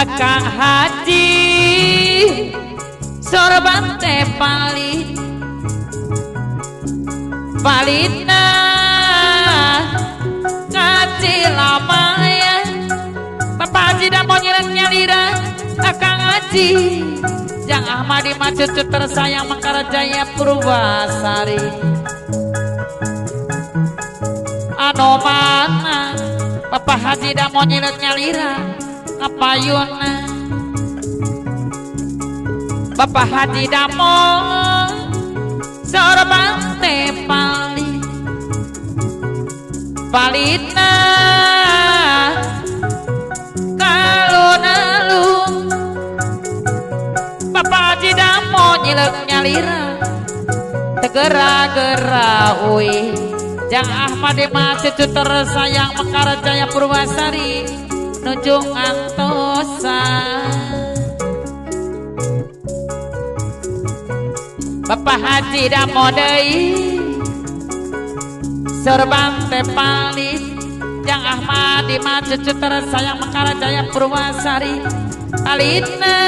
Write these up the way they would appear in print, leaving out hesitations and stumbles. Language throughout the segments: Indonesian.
Akang Haji sorban teh palina kacil lamaya Bapak Haji dah mau nyalira Akang Haji Jang Ahmadi mah cucu tersayang Mangkarajaya Purwasari anu mana Bapak Haji dah mau nyalira ngapayuna Bapak Haji dah mau sorban teh palina kalun-alun Bapak Haji dah mau nyalira tegera-gera uih Jang Ahmadi mah cucu tersayang Mangkarajaya Purwasari nuju ngantosan Bapak Haji dah mau deui sorban teh palit Jang Ahmadi mah cucu tersayang Mangkarajaya Purwasari palina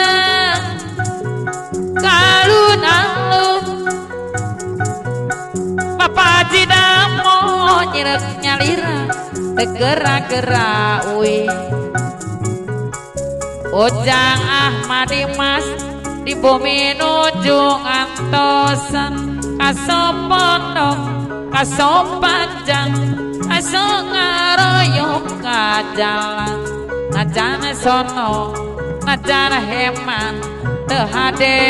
kalun-alun Bapak Haji dah mau nyalira tegera-gera uih Ujang Ahmadi mas di bumi nuju ngantosan kasopondok kasopanjang aso ngaroyok ka jalan ngajana sono ngajana heman teu hade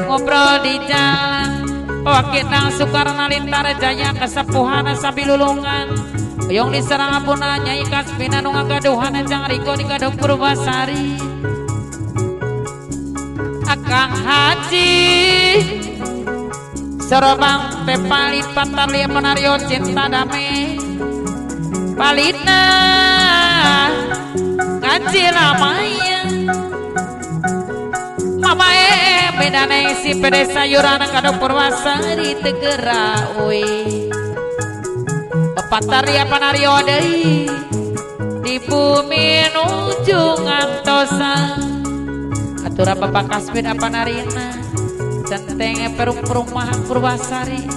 ngobrol di jalan Wakitang Sukarna Lintara Jaya kesepuhan sabilulungan Oyong diserang apuna Nyai Kaspina nu ngagaduhan Jang Riko di Gadog Purwasari Akang Haji sorobang teh palit patarlia penario cinta damai palina ngaji lamaya mama beda si pede sayuran Gadog Purwasari tegera uih patarlia penario deui di bumi nuju ngantosan atura Bapak Kasmin apa narina centeng perumahan Purwasari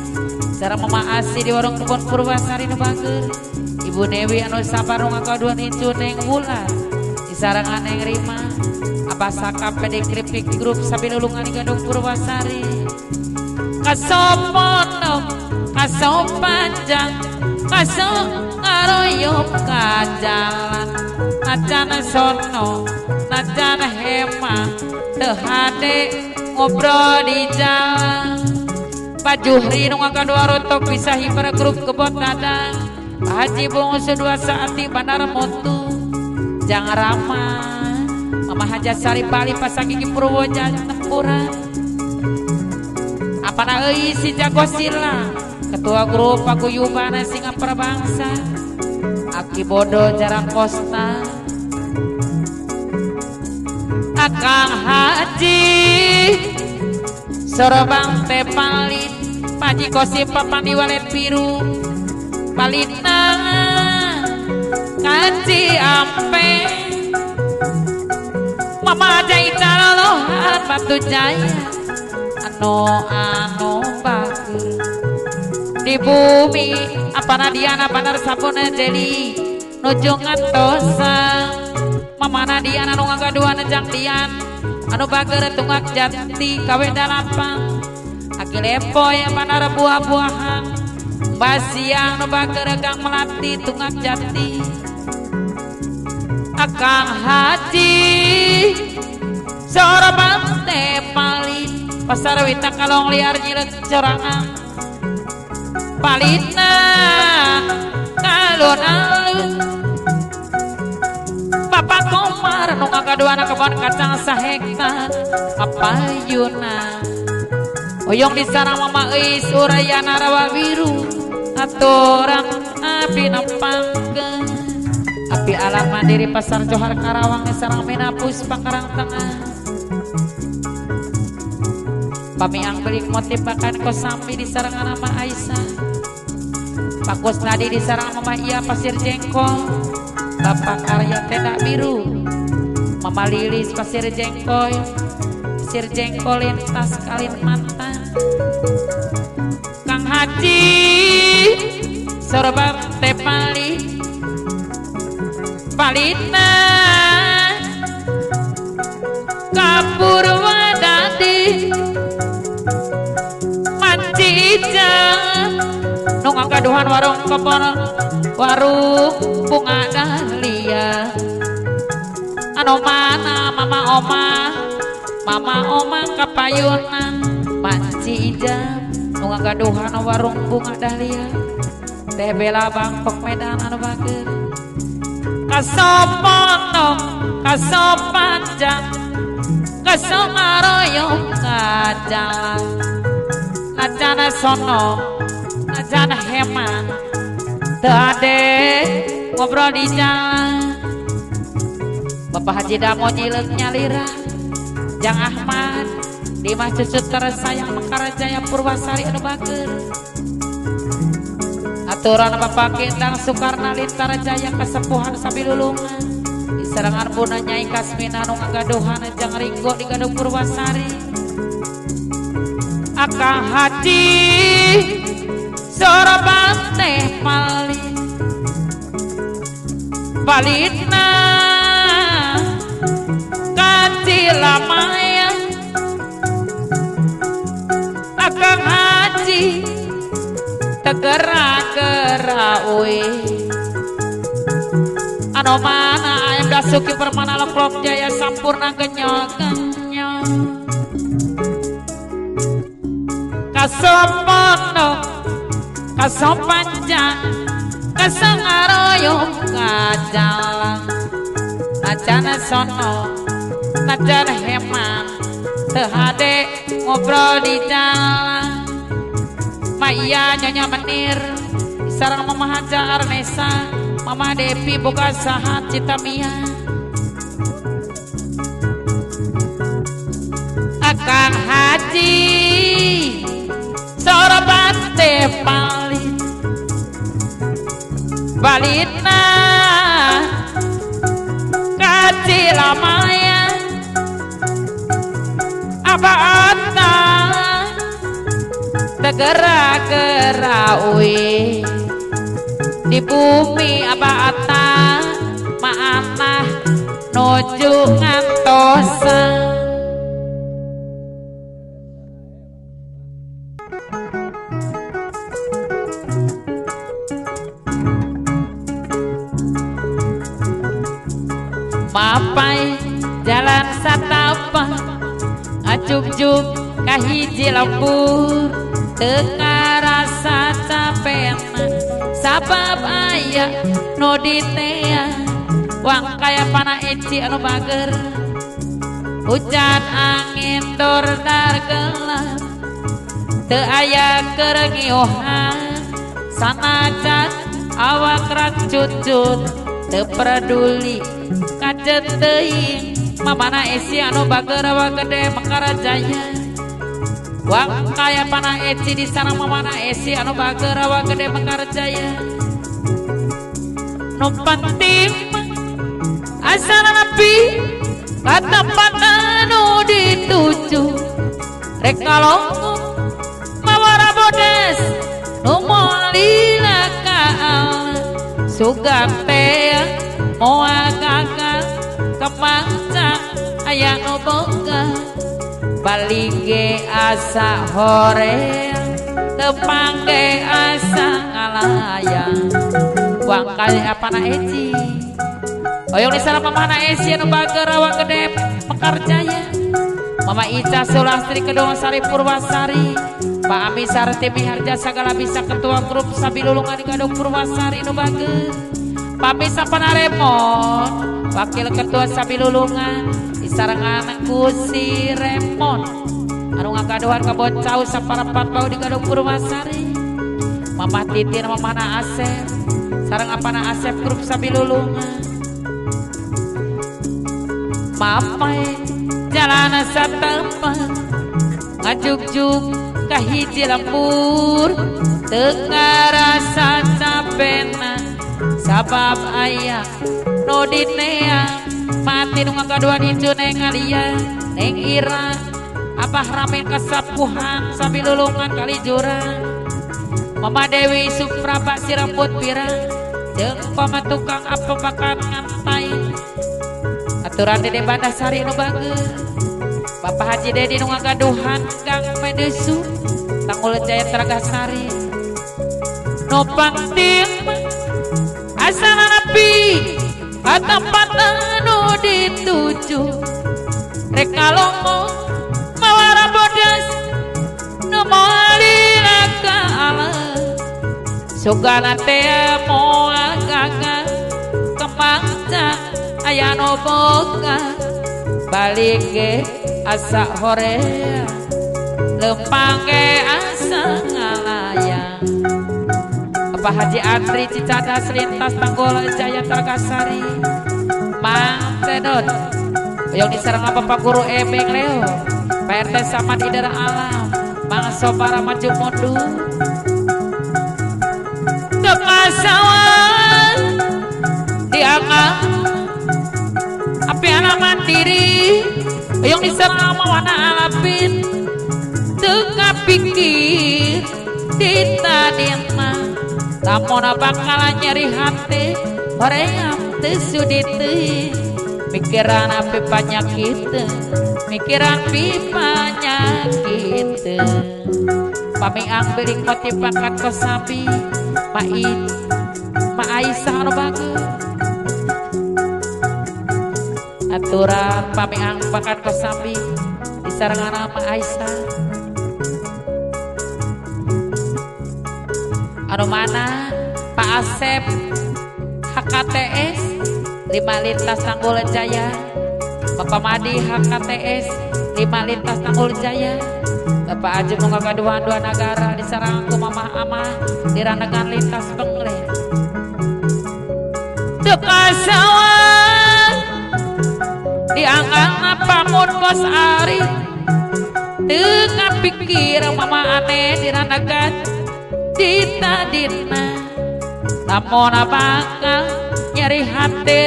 sareng Mama Asi di warung kebun Purwasari nu bager Ibu Dewi anu sabar nu ngakaduan incu Neng Wulan di sarangan Neng Rima Abah Saka PD Kripik Grup sabilulungan di Gadog Purwasari kasopondok kasopanjang kaso ngaroyok ka jalan najana sono najana hema teu hade ngobrol di jalan Pak Juhri nu ngakadua rontok pisahi para grup kebon dadang Pak Haji Bungsu dua saati Bandar Mutu Jang Rama Mama Haja Sari Bali Pasagigi Purwoja Tempuran apana euy si Jago Sila Ketua grup paguyuban Singa Prabangsa Aki Bodo Jarang Kosta Akang Haji sorobang teh palit Paji Kosim papan di walet biru palina kaji ampe Mama Jai Calolohan Batu Jaya anu bagus di bumi apana Diana Bandar Sabuna Jeli nuju ngantosan Mama Nadiana nu ngagaduan Jang Dian anu bager tunggak jati kawe dalapan Aki Lepoy Bandar buah-buahan Basiang nu bager Gang Melati tunggak jati Akang Haji sorban teh palit Pasar Wita Kalong liar nyileut corangan palina kalun-alun Bapak Komar nu ngagaduana kebon kacang sahektar kapayuna oyong disarang Mama Eis Urayana Rawa Biru aturang api nampangkeun api alam mandiri Pasar Johar Karawang disarang Minapus Pakarang Tengah Pamiang belik motif bahkan Kosambi disarang nama Aisyah Pak Kusnadi disarang Mama Iya Pasir Jengkol Bapak Karya Tenda Biru Mama Lilis pasir jengkol lintas Kalimantan. Kang Haji sorban teh palina kapur wadadi mancicang nu ngagaduhan warung kebon warung bunga dahlia anu mana mama oma kapayunan mancicang nu ngagaduhan warung bunga dahlia teh bela Bangkok Medan anu bager kasopanjang kasongaroyong kajalan najana sono najana heman teu ade ngobrol di jalan Bapak Haji Damo nyileuk nyalira Jang Ahmad Dimas cucut tersayang Mekarjaya Purwasari anu bager aturan Bapak Kendang Soekarno Lintara Jaya Kesepuhan Sabilulungan diserangan Buna Nyai Kasmina nu ngagaduhan Jang Ringgo di Gadung Purwasari Akang Haji sorban teh palina kacilamaya Akang Haji tegera-gera uwe anu mana ayam dasuki permana leklok jaya sampurna genyol-genyol kasopanjang kasangaroyong kajalang najana sono najana heman teu hade ngobrol di jalan Maya Nyonya Menir sareng Mama Haja Arnesa Mama Devi boga sahat Cita Mia Akang Haji sorban teh balina kacilamaya abaata tegera-gera uwe di bumi abaata maanah nuju ngantosan mapai jalan satapak ajuk-juk kahiji lembur tengah rasa capena sabab ayah no ditea wang kaya pana eci anu bager hujan angin dor dar gelap teu aya keregiuhan sanajan awak rak cucut teu peduli kajet teuing mamana eci anu bager awa gede Mekarjaya wang kaya pana eci di sana mamana eci anu bager awa gede Mekarjaya nu penting asana napi kata pana nu dituju rek kalongkung mawara bodes nu molila ka sugan teh moal gagal kemangcang aya nu boga balige asa horeang tepangge asa ngalayang wang kali apana eci oyong di sana mamana eci anu bager awa gede Mekarjaya Mama Ica Sulastri Kedong Sari Purwasari Pak Ami Sarti Miharja Sagala Bisa Ketua Grup Sabilulungan di Gadung Purwasari anu bager Pak Bisa Panaremon Wakil Ketua Sabilulungan disarangan Kusi Remon anu ngagaduhan kabocau saparapat bau di Gadung Purwasari Mama Titin Mamana Asep sareng apana Asep Grup Sabilulungan Mapai jalan satempat ngajuk-juk kahiji lembur tengah rasa capena sabab ayah no dineang mati nu ngagaduhan hijau neng alia neng ira abah rame kasapuhan sambil lulungan kali jurang Mama Dewi Supraba si rambut pirang jeung pama tukang apa makan ngantai aturan Dede Bandasari nu bageus Bapak Haji Dedi nu ngagaduhan Kang Medesu Tanggul Jaya Tragasari nu pangting asana nepi ka tempat anu dituju rek kalongong mawara bodas nu moalila ka alam sugana teh moal gagal kemangca aya nu boga balik ge asa horea lempang ge asa ngalayang Bapak Haji Andri Cicadas lintas Tanggul Jaya Tragasari Mang Tedot yang diserang Bapak Guru Ebeng Leo Pak RT Samad Idara Alam Mang Sobara Maju Mundu Kemasawan dianggap api alaman diri yang diserang Mawana Alapin teka pikir ditadina lamun bakal nyeri hati hoream teu sudi teu mikiran api panyakit mikiran panyakit pamiang beling motivakan kosabi Ma Aisyah anu bageus aturan pamiang bakat kosabi disarangan Ma Aisyah anu mana Pak Asep HKTS 5 lintas Tanggul Jaya Bapak Madi HKTS 5 lintas Tanggul Jaya Bapak Aji ngagaduhan 2 negara disarang ku Mama Amah diranegan lintas Bengle dekasawan dianggang pamun bos Ari teu kapikir Mama aneh diranegan ditadina lamun bakal nyeri hati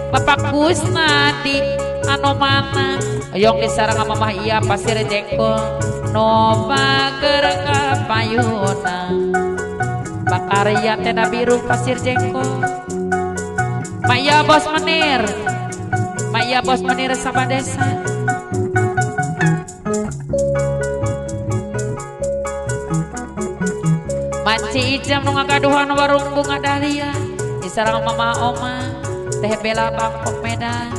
Bapak Kusnadi anu mana oyong disarang Mamah iya pasir jengkol no bager kapayuna Bakarya tenda biru pasir jengkol Maya Bos Menir Sabadesa Manci Ijam nu ngagaduhan warung bunga dahlia disarang Mama Oma Teh Bela Bangkok Medan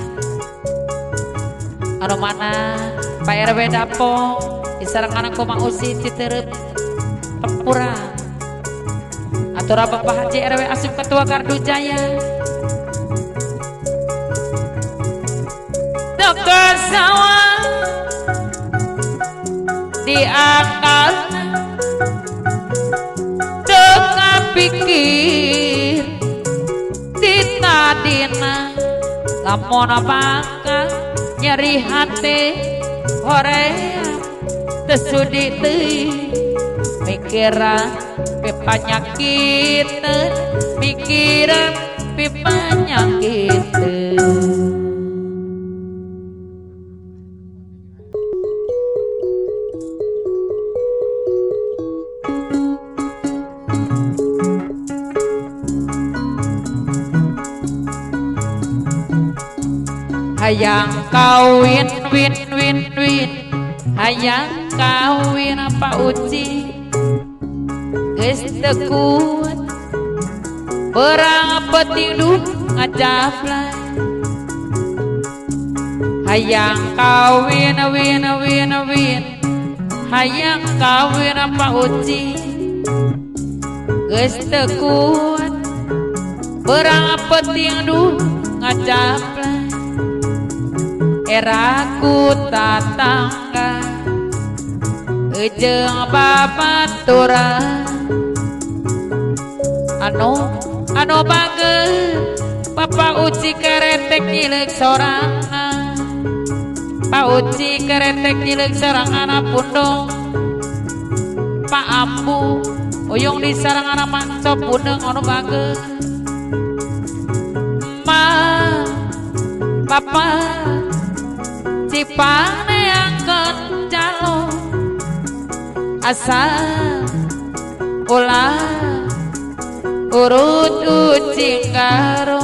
anu mana Pak RW Dapong disarang anak Koma Usi Citerep Tempura atura Bapak Haji RW Asif Ketua Gardu Jaya Dokter Sawah diangkat pikir ditadina lamun bakal nyeri hati hoream teu sudi teu mikiran panyakit mikiran panyakit hayang kawin win hayang kawin Pak Uci geus teu kuat berang penting duh ngajaplan hayang kawin hayang kawin Pak Uci geus teu kuat berang penting duh ngajaplan eraku tatangga jeung babaturan anu bageus Bapak Uci keretek nyileuk sorangan Pak Uci keretek nyileuk sorangan pundung Pak Ambu oyong disarangan manco pundung anu bageus Bapak cipane angkat jalo asa ulah urut ucing karo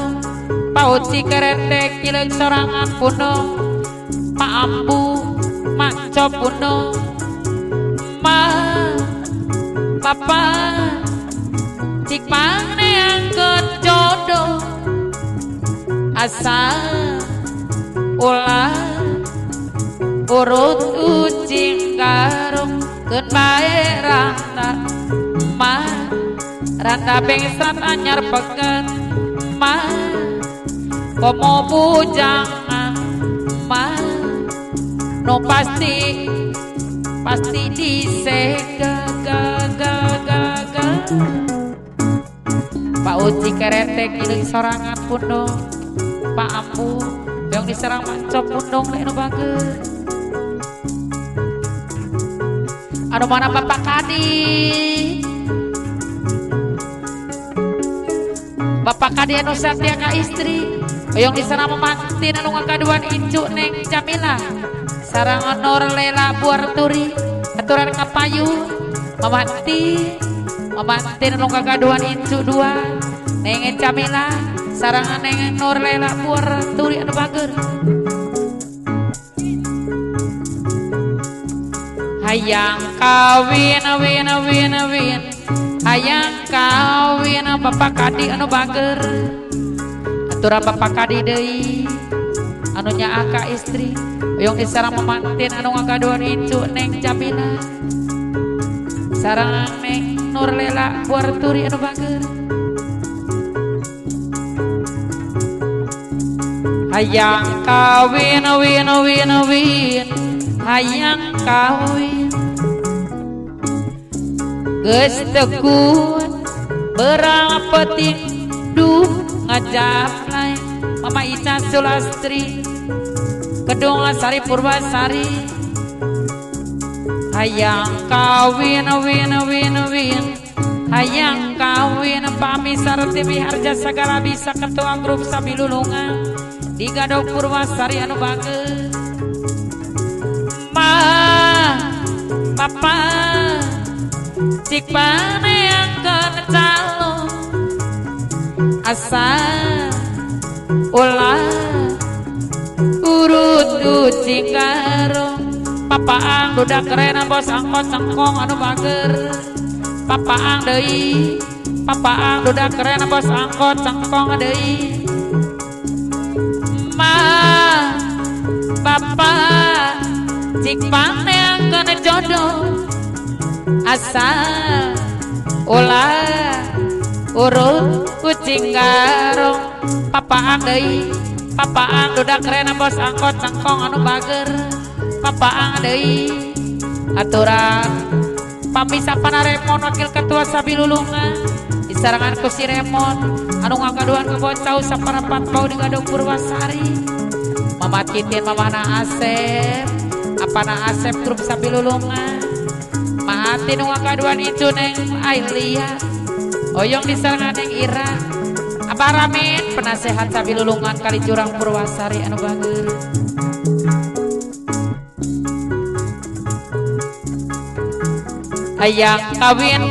pauci keretek kileng sorangan puno Pak Ambu Mak Cop puno Ma Bapak cipane angkat jodoh asa ulah urut ucing karung keun bae randa mah randa bengsat anyar peken mah komo bujangan mah no pasti disega ga Pak Uci keretek iling sorangan puno Pak Ambu yang diserang mancop pundong leno bager anu mana Bapak Kadi Bapak Kadi anu satya ka istri yang diserang memantin anu ngakaduan incu neng Jamila sarang honor lela buar turi aturan kapayu memantin anu ngakaduan incu dua neng Jamila sarang neng nur lela buar turi anu bager hayang kawin hayang kawin Bapak Kadi anu bager aturan Bapak Kadi deui anu nyaaka istri yang disarang memantin anu ngagaduan incu neng Jamila sarang neng nur lela buar turi anu bager hayang kawin hayang kawin geus tekun berang peting duh ngajap lain Mama Ica Sulastri Kedung Sari Purwasari hayang kawin hayang kawin pami sarti miharja segala bisa ketua grup Sabilulungan di Gadog Purwasari anu bagus Papa cik pane yang calo asa ulah urut ucing karo Papa ang duda keren bos angkot cengkong anu bager Papa ang deui Papa ang duda keren bos angkot cengkong deui Papa cik pane yang kena jodoh asa ulah urut kucing garong Papa ang deui Papa ang duda keren bos angkot cengkong anu bager Papa ang deui aturan pamisa Remon wakil ketua Sabilulungan disarangan ku si Remon anu ngagaduan ke bocah saparapat bau di Gadog Purwasari Mama Titin Mamana Asep apana Asep grup Sabilulungan Mahati nu ngagaduan itu neng Ailia oyong disarangan neng Ira Abah Ramin penasehat Sabilulungan Kalijurang Purwasari anu bager hayang kawin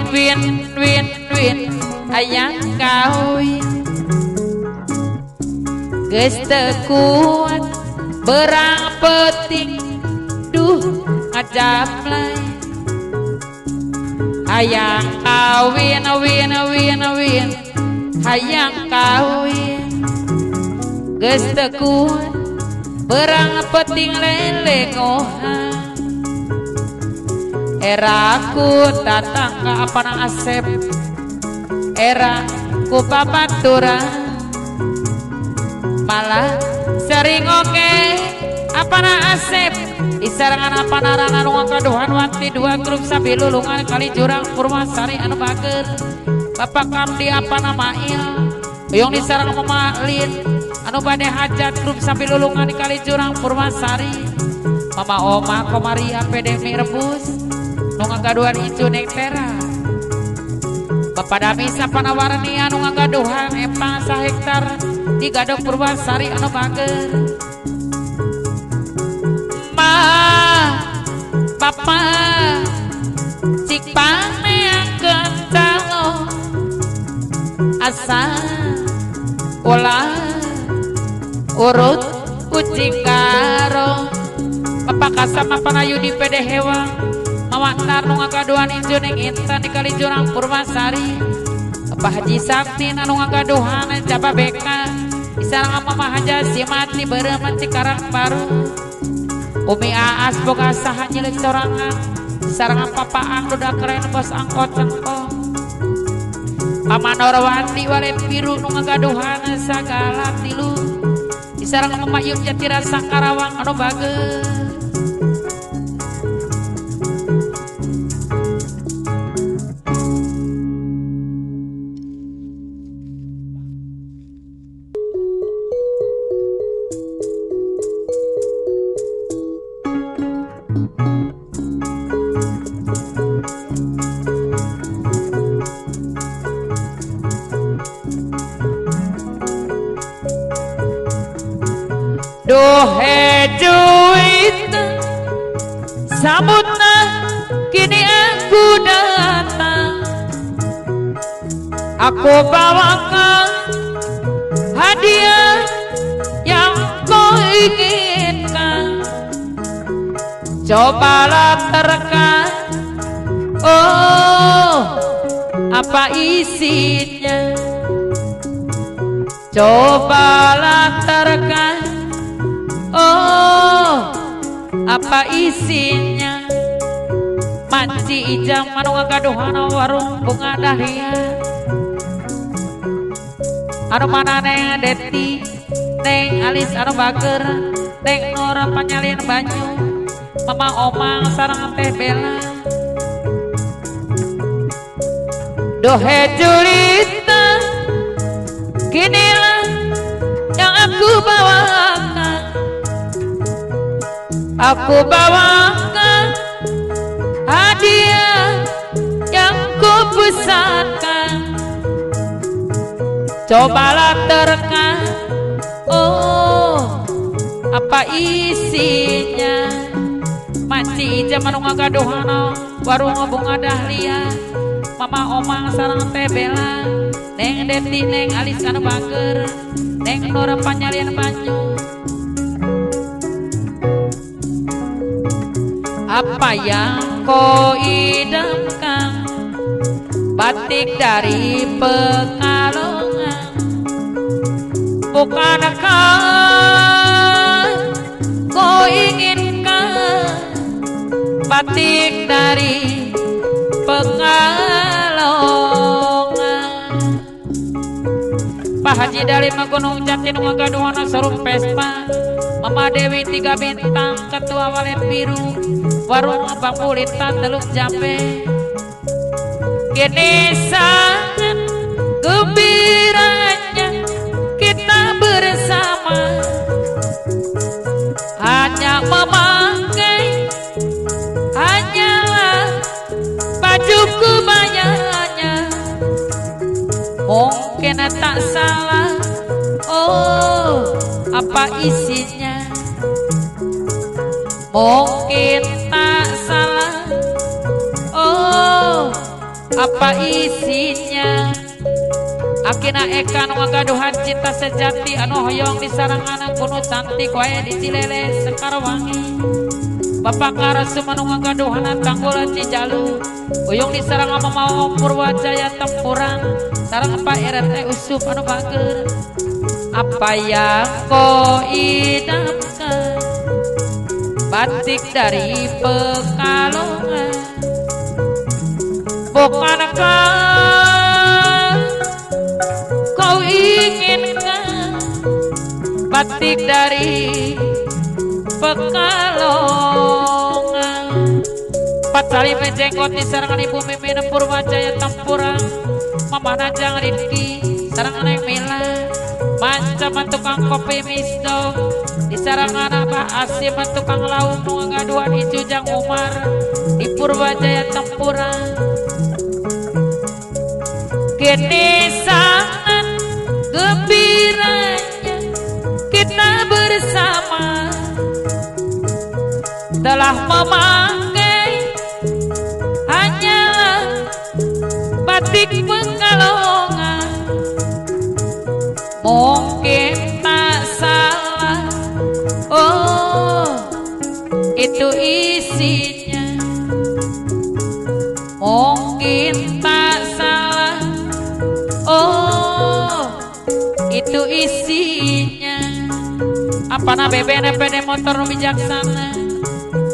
hayang kawin geus teu kuat berang peting duh ngajap lain hayang kawin hayang kawin geus teu kuat berang peting lelengohan era ku datang ke apana Asep era ku babaturan malah sering oke apana Asep isarangan apana rana nu ngakaduhan wanti dua grup Sabilulungan Kalijurang Purwasari anu bager Bapak Kamdi apana Mail yang disarang Mama Lin anu bade hajat grup Sabilulungan di Kalijurang Purwasari Mama Oma Komaria PDM Rebus nu ngagaduhan icu neng Tera Bapak Dami sapana warni anu ngagaduhan empang 1 hektar di Gadog Purwasari anu bager Ima Papa cik paneakeun calo asa ulah urut ucing karo Papa kasama panayu di pede hewang mawantar nu ngagaduhan inju ning intan di kali jurang Purwasari Papa Haji Sakti nu ngagaduhan Jaba Beka isarang Mama Haja si mati beureum Cikarang Baru Umi Aas boga saha nyilik sorangan sarang Papa Ang udah keren bos angkot cengkong Paman Orwandi walet biru nu ngagaduhan sagala tilu isarang Mama Yun Jatira Sakarawang anu bageus Dohe juit sambutna kini aku datang aku bawakan hadiah yang kau inginkan cobalah terka oh apa isinya cobalah terka oh apa isinya manci ijam anu ngagaduhana warung bunga dahlia anu mana neng Deti neng Alis anu bager neng Nora panyalin banyu Mama Omang sareng Teh Bella dohe julita kinilah yang aku bawakan aku bawakan hadiah yang ku pesankan cobalah terka oh apa isinya manci ijam anu ngagaduhana warung bunga dahlia Mama Omang sareng Teh Bella neng Deti neng Alis anu bager neng Nora panyalian banyu apa yang kau idamkan batik dari Pekalongan bukankah kau inginkan batik dari Pekalongan Pak Haji dari Gunung Jati nu ngagaduhana sarum Vespa Mama Dewi 3 bintang ketua walet biru warung Bang Mulita Teluk Jambe kini sangat gembiranya kita bersama hanya memakai hanyalah baju kebayanya mungkin tak salah oh apa isinya mungkin tak salah oh apa isinya Akina Eka nu ngagaduhan cinta sejati anu hoyong di sarangan kuno cantik wae di Cilele Sekarwangi Bapak Karasu anu ngagaduhan Tanggul Cijalu hoyong di sarangan Mamau Purwajaya Tempuran sareng Pak RT Usup anu bager apa yang kau idamkan batik dari Pekalongan bukankah kau inginkan batik dari Pekalongan Pacali menjenggot di sarangan Ibu Mimin Purwajaya Tempuran Mama Najang Rizki sarangan Neng Mila Mancaman tukang kopi misdo di sarangan Abah Asim tukang lauk nu ngaduan Icu Jang Umar di Purwajaya Tempura kini sangat gembiranya kita bersama telah memakai hanyalah batik Pekalongan. Mungkin tak salah, oh itu isinya. Mungkin tak salah, oh itu isinya. Apana bebena pede motor nu bijaksana,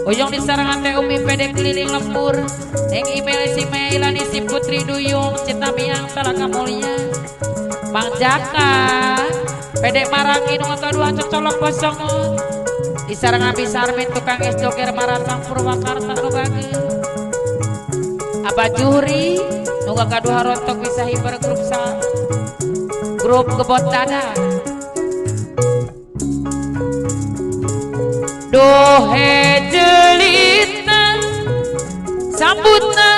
ujung di sarangan teh umi pede keliling lembur. Yang email si Meilani si Putri Duyung Citamiang Salaka Mulia. Mang Jaka pede marangi nu kadua cocolok kosong di sarangan Bisarmin tukang es joger Maratang Purwakarta nu bageus. Abah Juhri nu kadua rontok bisa hibar grup Gebot Dada. Dohe jelita sambutna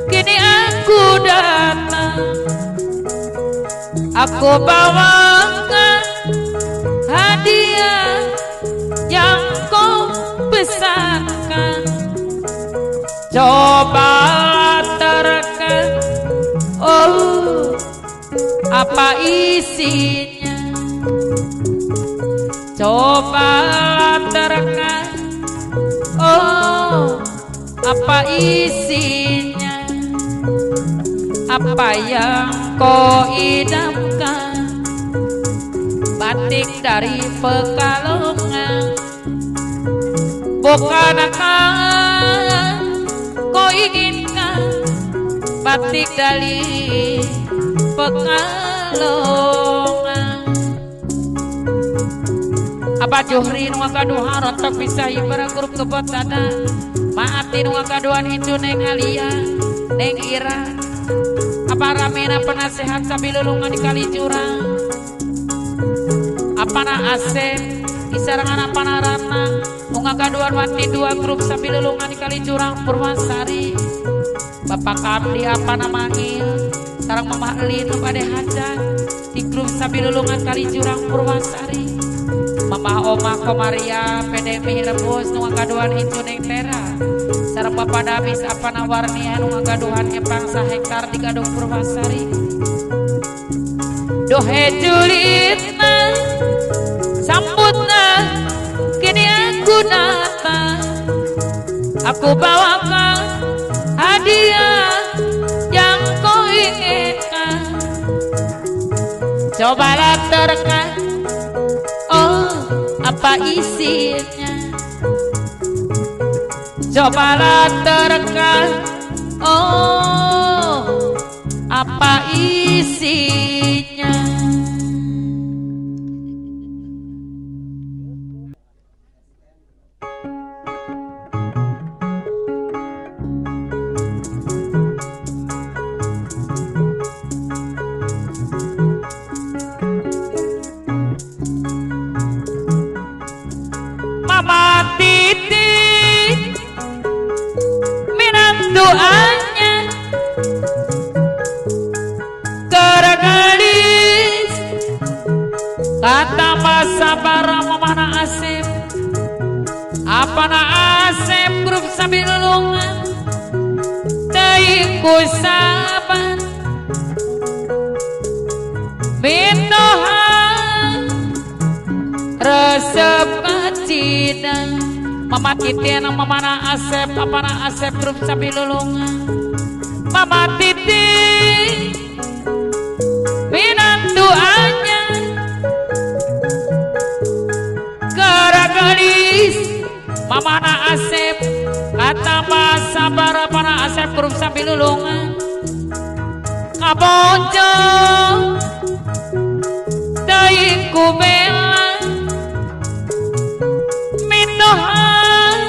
kini aku datang. Aku bawakan hadiah yang kau pesankan. Cobalah terka, oh apa isinya. Cobalah terka, oh apa isinya. Apa yang kau idamkan, batik dari Pekalongan. Bukan akan kau inginkan, batik dari Pekalongan. Abah Juhri nu kaduha rontok bisa ibarat grup Gebot Dada. Maati nu kaduan Indu Neng Alia, Neng Ira. Apa ramena penasehat sabilulungan di Kalijurang. Apana Asep di sarangan apana Ratna nu kaduan Wati dua grup sabilulungan di Kalijurang Purwasari. Bapak Kamdi apana Mahil sareng Mama Elin nu bade hajat di grup sabilulungan Kalijurang Purwasari. Mama Oma Komaria PDMI Rebus nu kaduan Indu Neng Tera sareng Bapak Damis apana Warnia nu kaduan Epang sahektar di Gadung Purwasari. Dohe julitna sambutna kini aku datang. Aku bawakan hadiah yang kau inginkan. Cobalah terka, oh apa isinya. Cobalah terka, oh apa isinya. Mama Titi minat doanya keragalis kata sabar Mamana Asep apana Asep grup sabilulungan teuing ku sabar mindohan resep kacidang. Mama Titi nang Mamana Asep apana Asep grup sabilulungan. Mama Titi minat doanya keragalis Mamana Asep kata sabar apana Asep grup sabilulungan. Kabojong teuing ku bela mindohan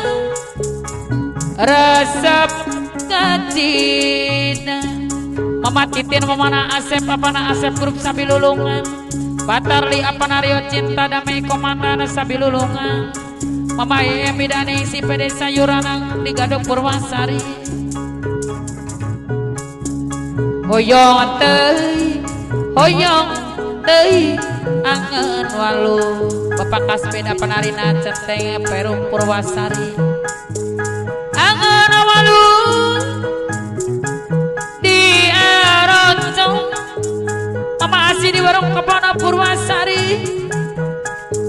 resep kacina. Mama Titin Mamana Asep apana Asep grup sabilulungan. Patarli apana Rio Cinta Damai Komandan sabilulungan. Mama Yem Bidani si pede sayuranang di Gadung Purwasari. Hoyong teuy angen walu Bapak Kaspeda Panarina Centeng Perum Purwasari angen walu di Aroncong Mama Asi di warung Kepana Purwasari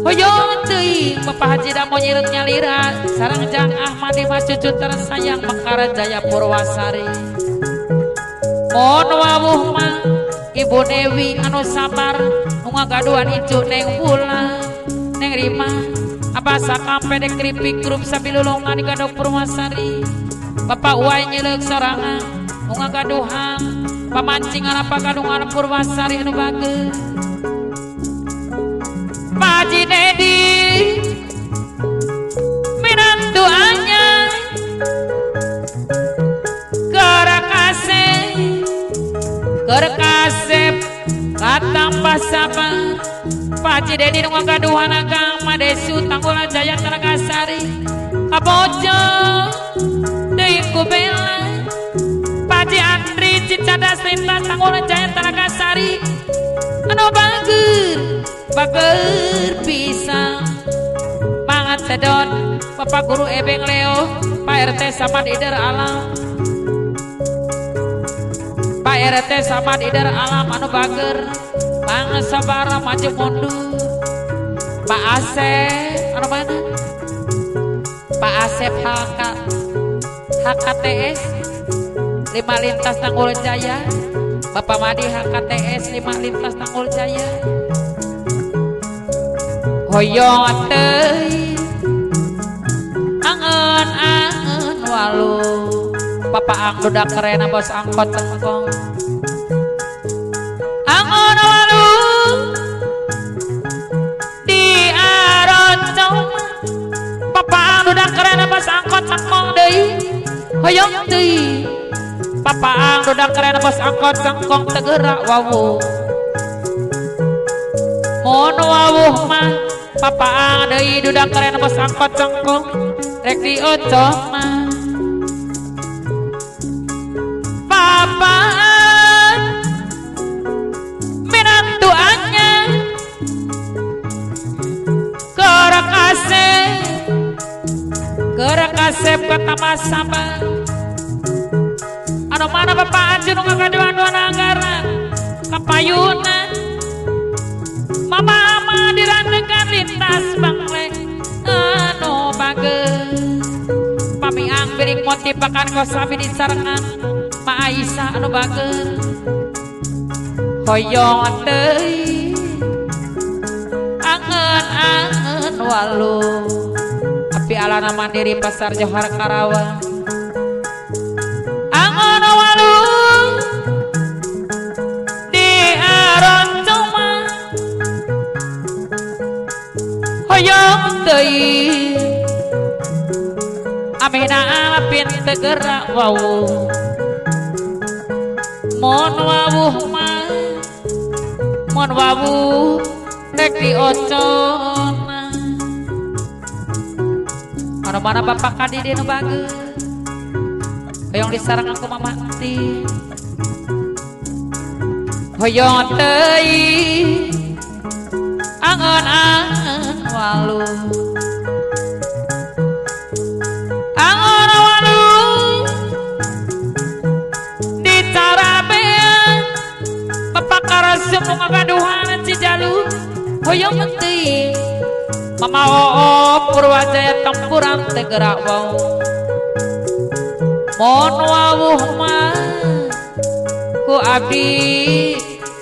hoyong teuing Bapak Haji Damo nyireut nyalira sareng Jang Ahmadi mah cucu tersayang Mekara Jaya Purwasari mohon wawuh mah Ibu Dewi anu sabar nu ngagaduhan icu Neng Bula Neng Rima apa sakampe dek kripik grup sabilulungan di Gadok Purwasari Bapak Uwai nyileuk sorangan nu ngagaduhan pamancingan apa gadungan Purwasari anu bageus Pak Haji Dedi minantu anyar Kerkasep katambah sabar Pak Haji Dedi nu ngagaduhan agama Desu Tanggula Jaya Telagasari kabojo deui ku bela Pak Haji Andri Cicadas Lintas Tanggula Jaya Telagasari anu bager pisang mangat sedon Bapak Guru Ebeng Leo Pak RT Samad Ider Alam Pak RT Samad Ider Alam anu bager sabara maju mundur Pak Asep anu mana Pak Asep HKTS 5 lintas Tanggul Jaya Bapak Madi HKTS 5 lintas Tanggul Jaya hoyong teuing angen walu Bapak Ang dudak kerena bos angkot tengkong angen walu di Aroncong Bapak Ang dudak kerena bos angkot tengkong deui hoyong teuing Bapak Ang dudak kerena bos angkot tengkong tegerak wawu mohon wawuh mah Bapak Ang deui dudak kerena bos angkot tengkong rek diocong mah Bapak minantu anyar kerekasep katambah sabar anu mana Bapak Haji nu ngagaduhan anggaran kapayunan Mama ama dirandekan lintas bangle anu bageus pamiang biring motif pakan kosami di sarengan Ma Aisyah anu bageus hoyong teuing angen walu api alana mandiri Pasar Johar Karawang angen walu di Aroncong mah hoyong teuing amina alapin tegerak wawu mon wawuh rek diocona mana Bapak Kadidi nu bageus hoyong disarangan ku mamati hoyong teuing angen walu angen walu di Carabean Bapak Karasem nu ngagaduhan Cijaluk hoyong teuing Mama Oo Purwajaya Tempuran tegerak wau mohon wawuh mah ku abdi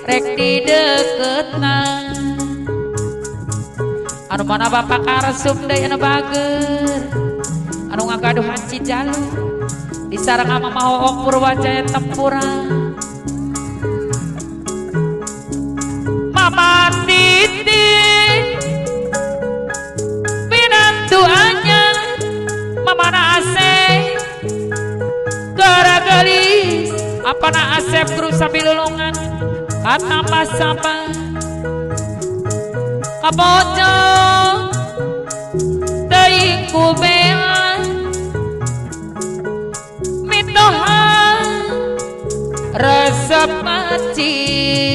rek di deketna anu mana Bapak Karesum deui anu bager anu ngagaduhan Cijaluk disarengan Mama Oo Purwajaya Tempuran Mama Titik minantu anyar Mamana Asep gelis apana Asep guru sabilulungan katambah sabar kabojo teuing ku bela mitoha resep macin